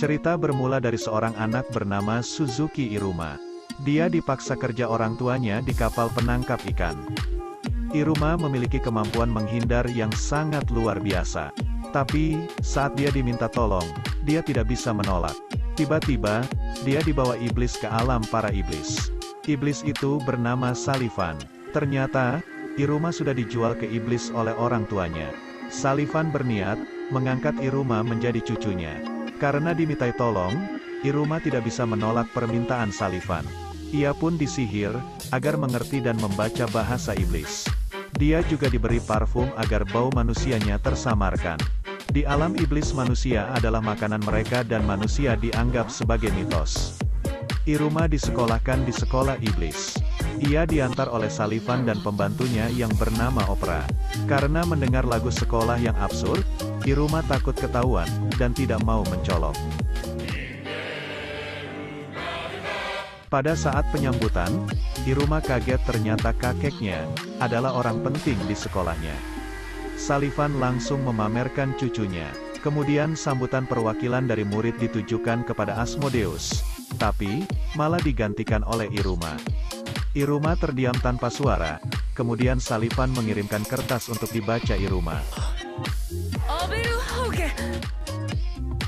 Cerita bermula dari seorang anak bernama Suzuki Iruma. Dia dipaksa kerja orang tuanya di kapal penangkap ikan. Iruma memiliki kemampuan menghindar yang sangat luar biasa. Tapi, saat dia diminta tolong, dia tidak bisa menolak. Tiba-tiba, dia dibawa iblis ke alam para iblis. Iblis itu bernama Salifan. Ternyata, Iruma sudah dijual ke iblis oleh orang tuanya. Salifan berniat mengangkat Iruma menjadi cucunya. Karena dimintai tolong, Iruma tidak bisa menolak permintaan Salifan. Ia pun disihir agar mengerti dan membaca bahasa iblis. Dia juga diberi parfum agar bau manusianya tersamarkan. Di alam iblis, manusia adalah makanan mereka dan manusia dianggap sebagai mitos. Iruma disekolahkan di sekolah iblis. Ia diantar oleh Salifan dan pembantunya yang bernama Opera. Karena mendengar lagu sekolah yang absurd, Iruma takut ketahuan dan tidak mau mencolok. Pada saat penyambutan, Iruma kaget ternyata kakeknya adalah orang penting di sekolahnya. Salifan langsung memamerkan cucunya. Kemudian sambutan perwakilan dari murid ditujukan kepada Asmodeus. Tapi, malah digantikan oleh Iruma. Iruma terdiam tanpa suara. Kemudian Salifan mengirimkan kertas untuk dibaca Iruma.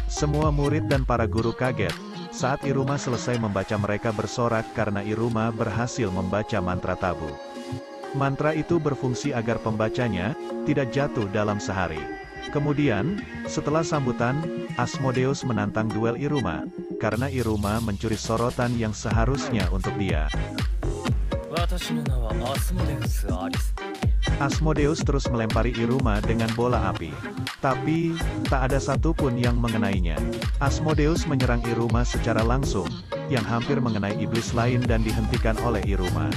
Semua murid dan para guru kaget. Saat Iruma selesai membaca, mereka bersorak karena Iruma berhasil membaca mantra tabu. Mantra itu berfungsi agar pembacanya tidak jatuh dalam sehari. Kemudian, setelah sambutan, Asmodeus menantang duel Iruma, karena Iruma mencuri sorotan yang seharusnya untuk dia. Asmodeus terus melempari Iruma dengan bola api. Tapi, tak ada satupun yang mengenainya. Asmodeus menyerang Iruma secara langsung, yang hampir mengenai iblis lain dan dihentikan oleh Iruma.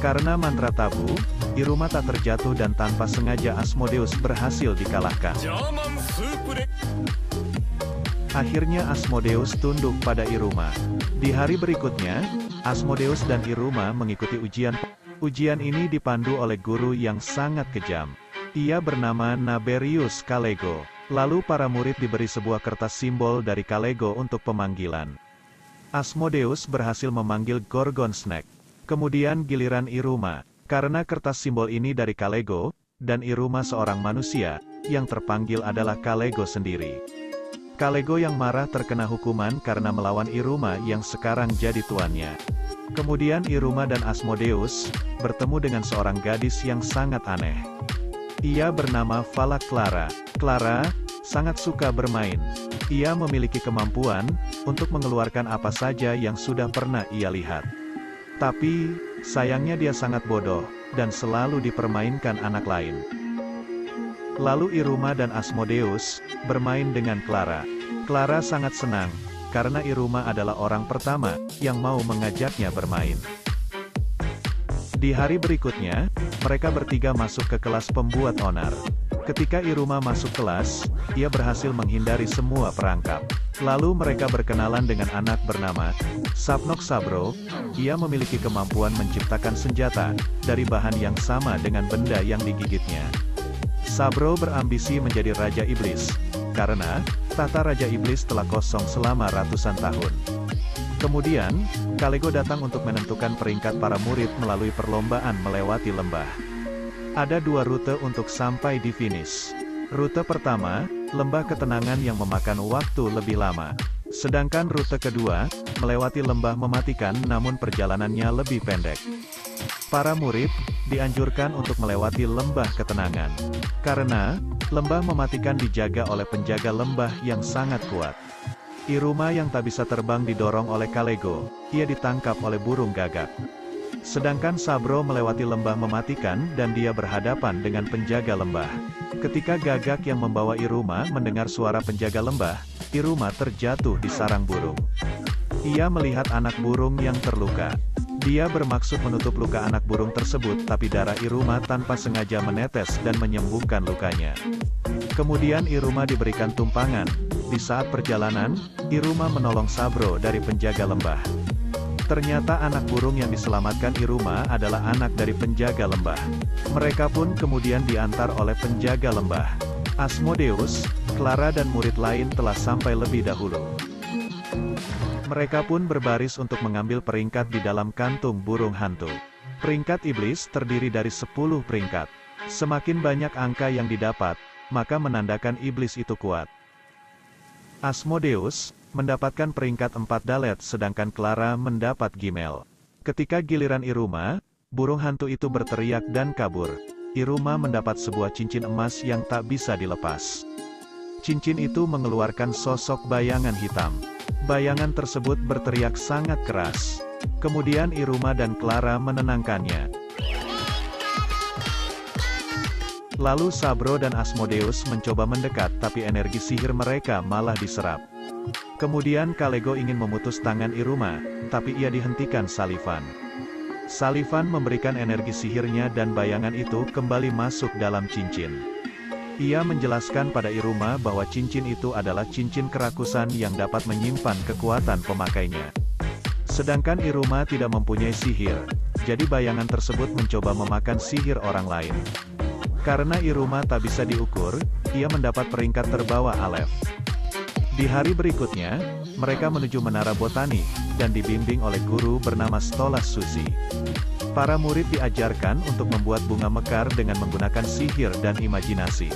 Karena mantra tabu, Iruma tak terjatuh dan tanpa sengaja Asmodeus berhasil dikalahkan. Akhirnya Asmodeus tunduk pada Iruma. Di hari berikutnya, Asmodeus dan Iruma mengikuti ujian. Ujian ini dipandu oleh guru yang sangat kejam. Ia bernama Naberius Kalego. Lalu para murid diberi sebuah kertas simbol dari Kalego untuk pemanggilan. Asmodeus berhasil memanggil Gorgon Snack. Kemudian giliran Iruma. Karena kertas simbol ini dari Kalego, dan Iruma seorang manusia, yang terpanggil adalah Kalego sendiri. Kalego yang marah terkena hukuman karena melawan Iruma yang sekarang jadi tuannya. Kemudian Iruma dan Asmodeus bertemu dengan seorang gadis yang sangat aneh. Ia bernama Valak Clara. Clara sangat suka bermain. Ia memiliki kemampuan untuk mengeluarkan apa saja yang sudah pernah ia lihat. Tapi, sayangnya dia sangat bodoh, dan selalu dipermainkan anak lain. Lalu Iruma dan Asmodeus bermain dengan Clara. Clara sangat senang, karena Iruma adalah orang pertama yang mau mengajaknya bermain. Di hari berikutnya, mereka bertiga masuk ke kelas pembuat onar. Ketika Iruma masuk kelas, ia berhasil menghindari semua perangkap. Lalu mereka berkenalan dengan anak bernama Sapnok Sabro. Ia memiliki kemampuan menciptakan senjata dari bahan yang sama dengan benda yang digigitnya. Sabro berambisi menjadi Raja Iblis, karena tahta Raja Iblis telah kosong selama ratusan tahun. Kemudian, Kalego datang untuk menentukan peringkat para murid melalui perlombaan melewati lembah. Ada dua rute untuk sampai di finish. Rute pertama, lembah ketenangan yang memakan waktu lebih lama. Sedangkan rute kedua, melewati lembah mematikan namun perjalanannya lebih pendek. Para murid dianjurkan untuk melewati lembah ketenangan. Karena, lembah mematikan dijaga oleh penjaga lembah yang sangat kuat. Iruma yang tak bisa terbang didorong oleh Kalego. Ia ditangkap oleh burung gagak. Sedangkan Sabro melewati lembah mematikan dan dia berhadapan dengan penjaga lembah. Ketika gagak yang membawa Iruma mendengar suara penjaga lembah, Iruma terjatuh di sarang burung. Ia melihat anak burung yang terluka. Dia bermaksud menutup luka anak burung tersebut, tapi darah Iruma tanpa sengaja menetes dan menyembuhkan lukanya. Kemudian Iruma diberikan tumpangan. Di saat perjalanan, Iruma menolong Sabro dari penjaga lembah. Ternyata anak burung yang diselamatkan Iruma adalah anak dari penjaga lembah. Mereka pun kemudian diantar oleh penjaga lembah. Asmodeus, Clara dan murid lain telah sampai lebih dahulu. Mereka pun berbaris untuk mengambil peringkat di dalam kantung burung hantu. Peringkat iblis terdiri dari 10 peringkat. Semakin banyak angka yang didapat, maka menandakan iblis itu kuat. Asmodeus mendapatkan peringkat 4 dalet sedangkan Clara mendapat Gimel. Ketika giliran Iruma, burung hantu itu berteriak dan kabur. Iruma mendapat sebuah cincin emas yang tak bisa dilepas. Cincin itu mengeluarkan sosok bayangan hitam. Bayangan tersebut berteriak sangat keras. Kemudian Iruma dan Clara menenangkannya. Lalu Sabro dan Asmodeus mencoba mendekat tapi energi sihir mereka malah diserap. Kemudian Kalego ingin memutus tangan Iruma, tapi ia dihentikan Salifan. Salifan memberikan energi sihirnya dan bayangan itu kembali masuk dalam cincin. Ia menjelaskan pada Iruma bahwa cincin itu adalah cincin kerakusan yang dapat menyimpan kekuatan pemakainya. Sedangkan Iruma tidak mempunyai sihir, jadi bayangan tersebut mencoba memakan sihir orang lain. Karena Iruma tak bisa diukur, ia mendapat peringkat terbawah Aleph. Di hari berikutnya, mereka menuju Menara Botani, dan dibimbing oleh guru bernama Stolas Susi. Para murid diajarkan untuk membuat bunga mekar dengan menggunakan sihir dan imajinasi.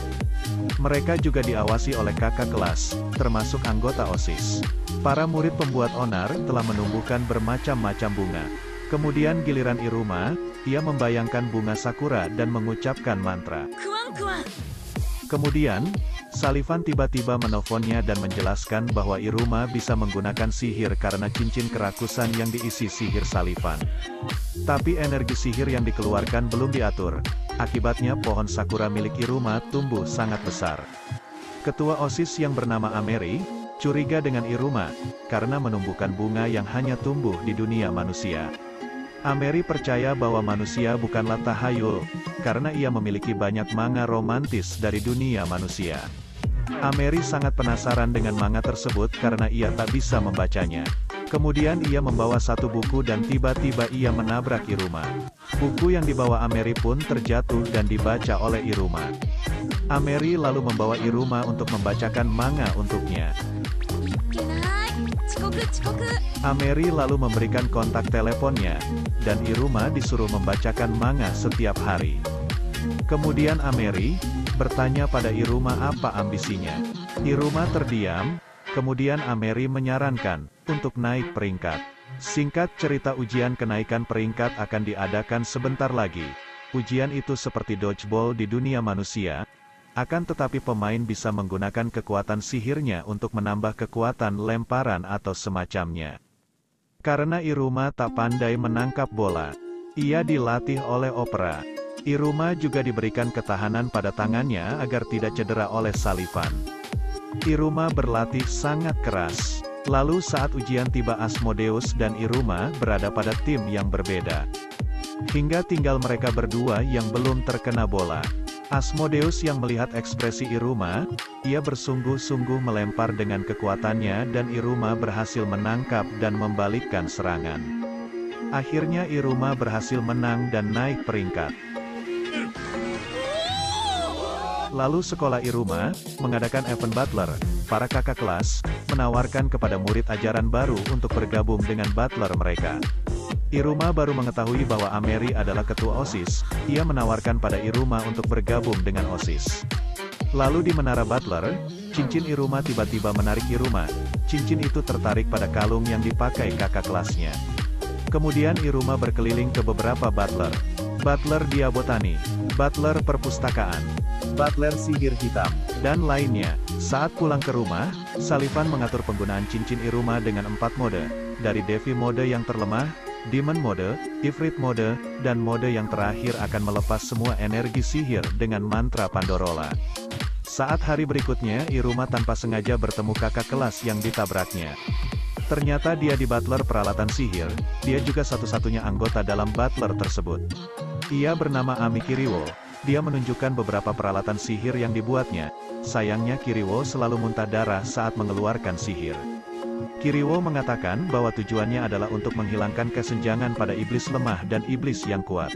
Mereka juga diawasi oleh kakak kelas, termasuk anggota OSIS. Para murid pembuat onar telah menumbuhkan bermacam-macam bunga. Kemudian giliran Iruma, ia membayangkan bunga sakura dan mengucapkan mantra. Kemudian, Salifan tiba-tiba menelponnya dan menjelaskan bahwa Iruma bisa menggunakan sihir karena cincin kerakusan yang diisi sihir Salifan. Tapi energi sihir yang dikeluarkan belum diatur. Akibatnya pohon sakura milik Iruma tumbuh sangat besar. Ketua OSIS yang bernama Ameri, curiga dengan Iruma, karena menumbuhkan bunga yang hanya tumbuh di dunia manusia. Ameri percaya bahwa manusia bukanlah tahayul, karena ia memiliki banyak manga romantis dari dunia manusia. Ameri sangat penasaran dengan manga tersebut karena ia tak bisa membacanya. Kemudian ia membawa satu buku dan tiba-tiba ia menabrak Iruma. Buku yang dibawa Ameri pun terjatuh dan dibaca oleh Iruma. Ameri lalu membawa Iruma untuk membacakan manga untuknya. Ameri lalu memberikan kontak teleponnya, dan Iruma disuruh membacakan manga setiap hari. Kemudian Ameri bertanya pada Iruma apa ambisinya. Iruma terdiam, kemudian Ameri menyarankan untuk naik peringkat. Singkat cerita, ujian kenaikan peringkat akan diadakan sebentar lagi. Ujian itu seperti dodgeball di dunia manusia, akan tetapi pemain bisa menggunakan kekuatan sihirnya untuk menambah kekuatan lemparan atau semacamnya. Karena Iruma tak pandai menangkap bola, ia dilatih oleh Opera. Iruma juga diberikan ketahanan pada tangannya agar tidak cedera oleh Salifan. Iruma berlatih sangat keras. Lalu saat ujian tiba, Asmodeus dan Iruma berada pada tim yang berbeda. Hingga tinggal mereka berdua yang belum terkena bola. Asmodeus yang melihat ekspresi Iruma, ia bersungguh-sungguh melempar dengan kekuatannya dan Iruma berhasil menangkap dan membalikkan serangan. Akhirnya Iruma berhasil menang dan naik peringkat. Lalu sekolah Iruma mengadakan event butler. Para kakak kelas menawarkan kepada murid ajaran baru untuk bergabung dengan butler mereka. Iruma baru mengetahui bahwa Ameri adalah ketua OSIS. Ia menawarkan pada Iruma untuk bergabung dengan OSIS. Lalu di menara butler, cincin Iruma tiba-tiba menarik Iruma. Cincin itu tertarik pada kalung yang dipakai kakak kelasnya. Kemudian Iruma berkeliling ke beberapa butler. Butler Dia Botani, butler perpustakaan, butler sihir hitam, dan lainnya. Saat pulang ke rumah, Salifan mengatur penggunaan cincin Iruma dengan 4 mode, dari Devi mode yang terlemah, Demon mode, Ifrit mode, dan mode yang terakhir akan melepas semua energi sihir dengan mantra Pandorola. Saat hari berikutnya, Iruma tanpa sengaja bertemu kakak kelas yang ditabraknya. Ternyata dia di butler peralatan sihir, dia juga satu-satunya anggota dalam butler tersebut. Ia bernama Ami Kiriwo. Dia menunjukkan beberapa peralatan sihir yang dibuatnya. Sayangnya Kiriwo selalu muntah darah saat mengeluarkan sihir. Kiriwo mengatakan bahwa tujuannya adalah untuk menghilangkan kesenjangan pada iblis lemah dan iblis yang kuat.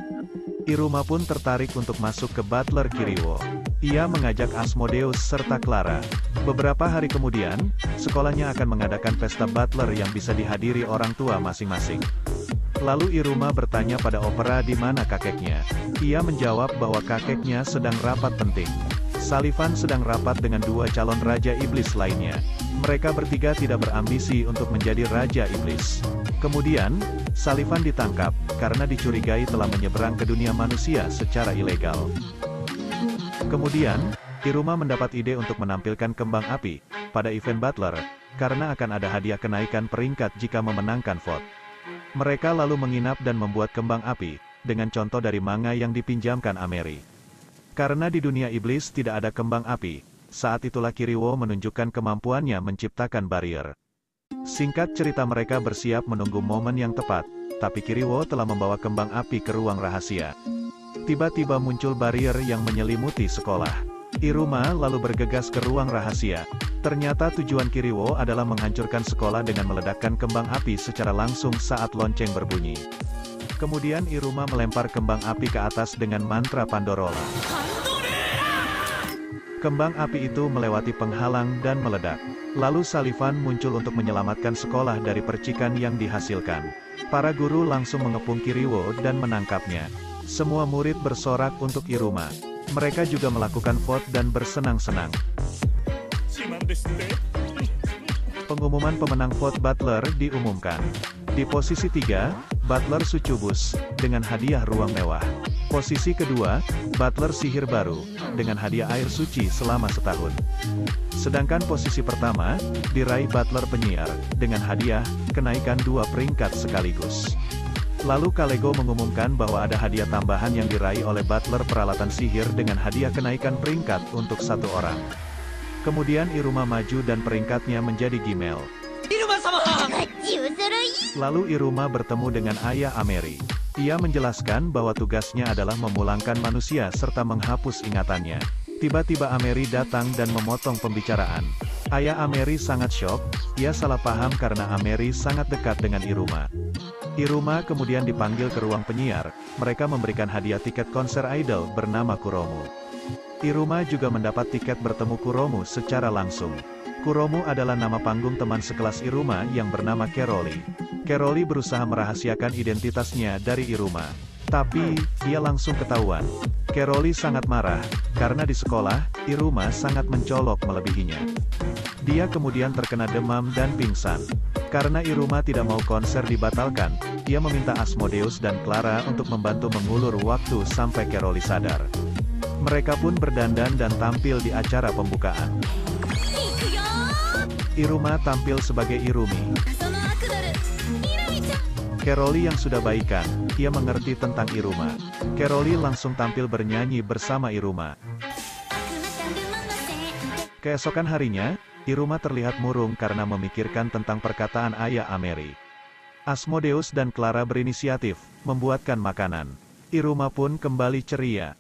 Iruma pun tertarik untuk masuk ke Butler Kiriwo. Ia mengajak Asmodeus serta Clara. Beberapa hari kemudian, sekolahnya akan mengadakan pesta Butler yang bisa dihadiri orang tua masing-masing. Lalu Iruma bertanya pada Opera di mana kakeknya. Ia menjawab bahwa kakeknya sedang rapat penting. Sullivan sedang rapat dengan dua calon Raja Iblis lainnya. Mereka bertiga tidak berambisi untuk menjadi Raja Iblis. Kemudian, Sullivan ditangkap, karena dicurigai telah menyeberang ke dunia manusia secara ilegal. Kemudian, Iruma mendapat ide untuk menampilkan kembang api pada event Butler, karena akan ada hadiah kenaikan peringkat jika memenangkan vote. Mereka lalu menginap dan membuat kembang api, dengan contoh dari manga yang dipinjamkan Ameri. Karena di dunia iblis tidak ada kembang api, saat itulah Kiriwo menunjukkan kemampuannya menciptakan barrier. Singkat cerita, mereka bersiap menunggu momen yang tepat, tapi Kiriwo telah membawa kembang api ke ruang rahasia. Tiba-tiba muncul barrier yang menyelimuti sekolah. Iruma lalu bergegas ke ruang rahasia. Ternyata tujuan Kiriwo adalah menghancurkan sekolah dengan meledakkan kembang api secara langsung saat lonceng berbunyi. Kemudian Iruma melempar kembang api ke atas dengan mantra Pandorola. Kembang api itu melewati penghalang dan meledak. Lalu Sullivan muncul untuk menyelamatkan sekolah dari percikan yang dihasilkan. Para guru langsung mengepung Kiriwo dan menangkapnya. Semua murid bersorak untuk Iruma. Mereka juga melakukan vote dan bersenang-senang. Pengumuman pemenang vote Butler diumumkan. Di posisi 3, Butler Sucubus, dengan hadiah ruang mewah. Posisi kedua, Butler Sihir Baru, dengan hadiah air suci selama setahun. Sedangkan posisi pertama, diraih Butler Penyiar, dengan hadiah, kenaikan 2 peringkat sekaligus. Lalu Kalego mengumumkan bahwa ada hadiah tambahan yang diraih oleh Butler Peralatan Sihir dengan hadiah kenaikan peringkat untuk 1 orang. Kemudian Iruma maju dan peringkatnya menjadi Gimel. Lalu Iruma bertemu dengan ayah Ameri. Ia menjelaskan bahwa tugasnya adalah memulangkan manusia serta menghapus ingatannya. Tiba-tiba Ameri datang dan memotong pembicaraan. Ayah Ameri sangat syok, ia salah paham karena Ameri sangat dekat dengan Iruma. Iruma kemudian dipanggil ke ruang penyiar, mereka memberikan hadiah tiket konser idol bernama Kuromu. Iruma juga mendapat tiket bertemu Kuromu secara langsung. Kuromu adalah nama panggung teman sekelas Iruma yang bernama Keroli. Keroli berusaha merahasiakan identitasnya dari Iruma. Tapi, dia langsung ketahuan. Keroli sangat marah, karena di sekolah, Iruma sangat mencolok melebihinya. Dia kemudian terkena demam dan pingsan. Karena Iruma tidak mau konser dibatalkan, ia meminta Asmodeus dan Clara untuk membantu mengulur waktu sampai Keroli sadar. Mereka pun berdandan dan tampil di acara pembukaan. Iruma tampil sebagai Irumi. Keroli yang sudah baikan, ia mengerti tentang Iruma. Keroli langsung tampil bernyanyi bersama Iruma. Keesokan harinya, Iruma terlihat murung karena memikirkan tentang perkataan ayah Ameri. Asmodeus dan Clara berinisiatif, membuatkan makanan. Iruma pun kembali ceria.